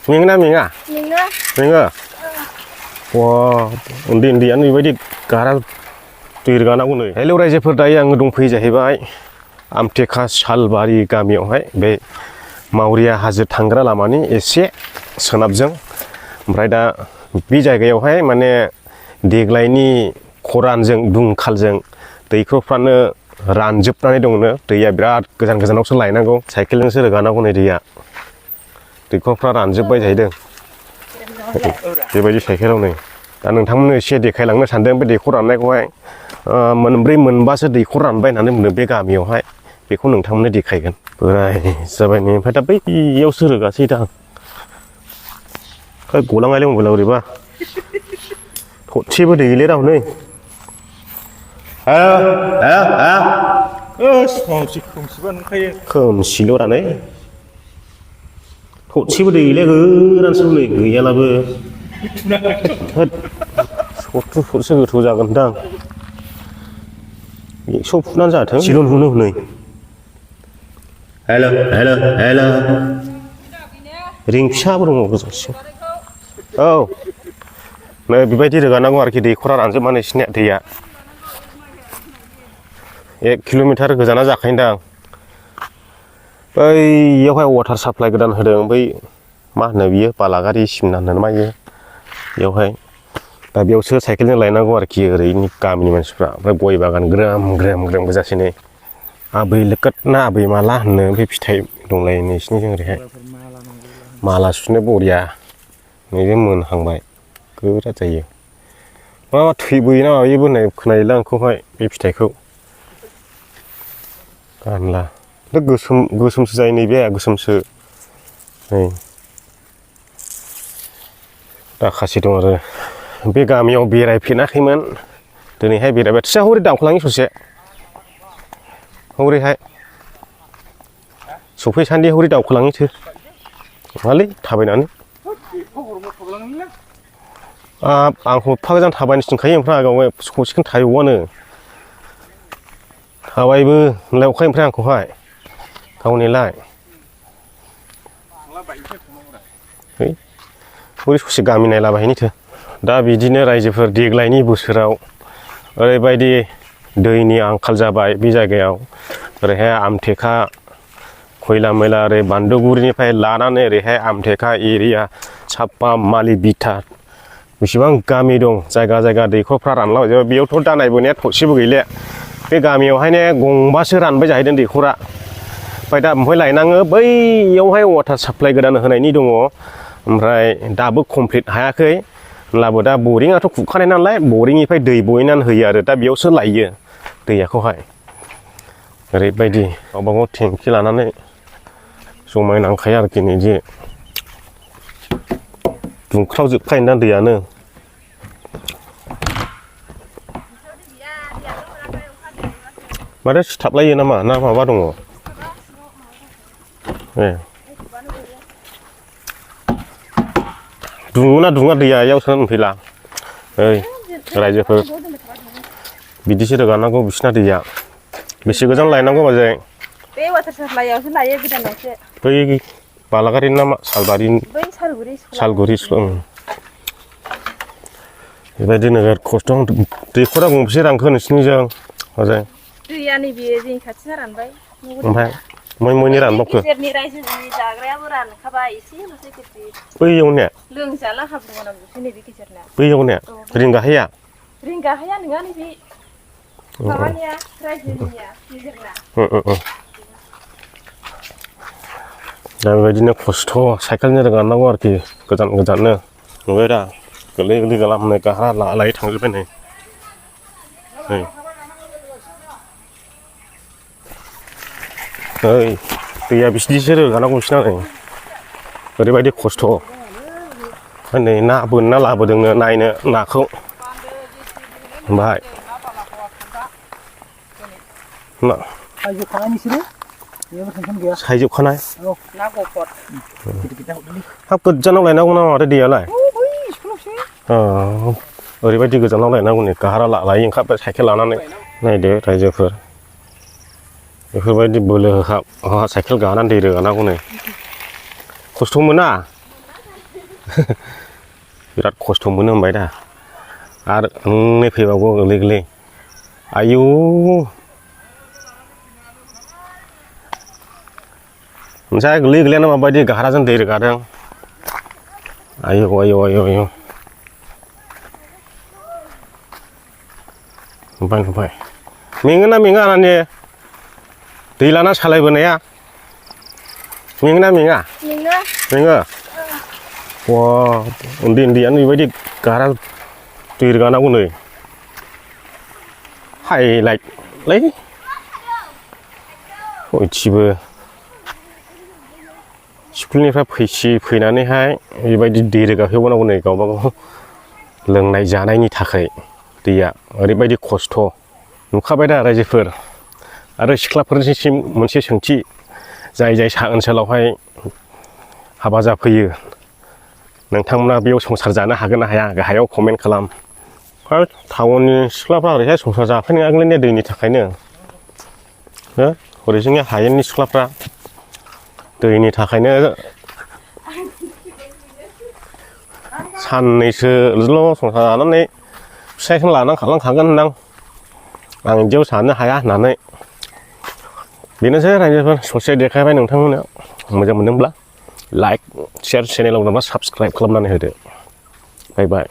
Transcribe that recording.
मेङोना मेङा मेङो वा उन्दैयानो बेबायदि गारा दै रोगानांगौ नै हेलौ रायजोफोर दायो आङो दंफैयो जाहैबाय आमटेका सालबारि गामियावहाय बे मावरिया हाजो थांग्रा लामानि एसे सोनाबजों ओमफ्राय दा बे जायगायावहाय माने देग्लायनि खरानजों दुंखालजों दैखरफ्रानो रानजोबनानै दंनो दैया बिराद गोजान गोजानावसो लायनांगौ साइकेलजोंसो रोगानांगौ नै दैया दैखरफ्रा रानजोब्बाय जाहैदों बेबायदि साइकेलाव नै दा नोंथांमोननो एसे देखायलांनो सानदों बे दैखर राननायखौहाय मोनब्रै मोनबासो दैखर रानबाय होननानै बुंदों बे गामियावहाय बेखौ नोंथांमोननो देखायगोन बोराय जाबाय नै ओमफ्राय दा बैयावसो रोगासै दां गलांनायलाय मबाइला बोरैबा थरसेबो दै गैले दा हनै खोमसिल' दा नै थरसेबो दै गैले गोरानसो नै गैयालाबो सथ्र'फुटसो गोथौ जागोनदां 100 फुटानो जाथों सिल' नुनो हनै हेल' रिं फिसाबो दङ गोजौसिम औ नै बेबायदि रोगानांगौ आरोखि दैखरा रानजोबनानै नोंसिनिया दैया 1 किल'मिटार गोजाना जाखायोदां बैयावहाय वाटार साप्लाइ गोदान होदों बै मा होनो बियो बालागारि सिमना होनो मा इयो बेयावहाय दा बेयावसो साइकेलजों लायनांगौ आरोखि ओरैनि गामिनि मानसिफ्रा ओमफ्राय गय बागान ग्रोम ग्रोम गोजासै नै आबै लोकोद ना आबै माला होनो बे फिथाइ दंलायो नोंसिनिजों ओरैहाय माला सुनो बरिया नैबे मोनहांबाय गोरा जायो मा थैबोयो ना मायोबो होननाय खोनायोलां आंखौहाय बे फिथाइखौ गानला गोसोमसो जायो नैबे गोसोमसो नै दाखासि दं आरो बे गामियाव बेरायफेराखैमोन दिनैहाय बेरायबाय थिया हरै दावखोलाङो ससे हरैहाय सफैसान्दि हरै दावखोलाङोथो मालै थाबायनानै आंखौ एफा गोजान थाबायनोसो थिनखायो ओमफ्राय आगाव ससेखौनो थाबायबावानो थाबायबो होनलाय अखाय ओमफ्राय आंखौहाय गावनिलाय हरै ससे गामि नायलाबायहैनिथो दा बिदिनो रायजोफोर देग्लायनि बोसोराव ओरैबायदि दैनि आंखाल जाबाय बे जायगायाव ओरैहाय आमटेका खयला मैला ओरै बान्दोगुरिनिफ्राय लानानै ओरैहाय आमटेका एरिया सापा मालि बिथा बेसेबां गामि दं जायगा जायगा दैखरफ्रा रानलाबायजोब्बाय बेयावथ' दा नायबोनाया थरसेबो गैले बे गामियावहायनो गंबासो रानबाय जाहैदों दैखरा ओमफ्राय दा लायनाङो बैयावहाय वाटार साप्लाइ गोदान होनायनि दङ ओमफ्राय दाबो कमप्लिट हायाखै होनब्लाबो दा बरिंआथ' खुरखानाय नालाय बरिंनिफ्राय दै बहैनानै होयो आरो दा बेयावसो लायो दैयाखौहाय ओरैबायदि गावबागाव टेंखि लानानै जमायनांखायो आरोखि नैदि दुंख्रावजोबखायोना दैयानो माथो सिथाबलायो नामा ना माबा दङ ए दुङोना दुङा दैया इयाव सोनानै दोनफैला ओइ रायजोफोर बिदिसो रोगानांगौ बिसिना दैया बेसे गोजान लायनांगौ बाजै बे वाटार साप्लाइआवसो लायो गोदानावसो बै बालागारि ना मा सालबारि बै सालगुरि बेबायदि नोगोद खस्थ' दैखरा गंबेसे रानखो नोंसिनिजों बाजै दैया नैबे जोंनि खाथिना रानबाय ओमफ्राय मैनि रानबावखो गेजेरनि रायजोनि जाग्रायाबो रानखाबाय एसेल'सै खेथि बैयाव ने लोंजाला हाब्रु गोनांजोबसै नैबे गेजेरना बैयाव ने रिंगाहैया नङा नैबे माबानिया रायजोनिया गेजेरना दा बेबायदिनो खस्थ' साइकेलजों रोगानांगौ आरोखि गोजाननो नुबाय दा गोरलै गालामनो गारा लायै थांजोब्बाय नै ओइ दैया बिदिसो रोगानांगौ बिसिना नै ओरैबायदि खस्थ' नै ना बोनना लाबोदोंनो नायनो नाखौ ओमफ्राय सायजोबखानाय हाब गोजानाव लायनांगौ ना माथो दैयालाय ओरैबायदि गोजानाव लायनांगौ नै गारा लायै ओंखारबाय साइकेल लानानै नायदो रायजोफोर बेफोरबायदि बोलो होखा साइकेल गानानै दै रोगानांगौ नै खस्थ' मोना बिराद खस्थ' मोनो होनबाय दा आरो नै फैबावगौ गोरलै गोरलै आयु मोनसे गोरलै गोरलैयानो माबायदि गाराजों दै रोगादों आयु आयु आयु आयु नुबाय मेङोना मेङा आंनि दै लाना सालायबोनाया मेङोना मेङा मेङो वा उन्दै उन्दैयानो बेबायदि गारा दै रोगानांगौ नै हाइलाइटलै बयथिबो स्कुलनिफ्राय फैनानैहाय बेबायदि दै रोगाहैबावनांगौ नै गावबा गाव लोंनाय जानायनि थाखाय दैया ओरैबायदि खस्थ' नुखाबाय दा रायजोफोर आरो सिख्लाफोरनिसिम मोनसे सोंथि जाय सा ओनसोलावहाय हाबा जाफैयो नोंथांमोना बेयाव संसार जानो हागोन ना हाया गाहायाव कमेन्ट खालाम टाउननि सिख्लाफ्रा ओरैहाय संसार जाफैनो हागोनलै दैनि थाखायनो ओरै जोंनि हायेननि सिख्लाफ्रा दैनि थाखायनो साननैसोल' संसार जानानै फिसायखौनो लानांखालांखागोन होनदां आं बिदियाव साननो हाया होननानै बेनोसै रायजोफोर ससे देखायबाय नोंथांमोननो मोजां मोनदोंब्ला लाइक शेयार चेनेलाव नङाबा साबस्क्राइब खालामनानै होदो बाय बाय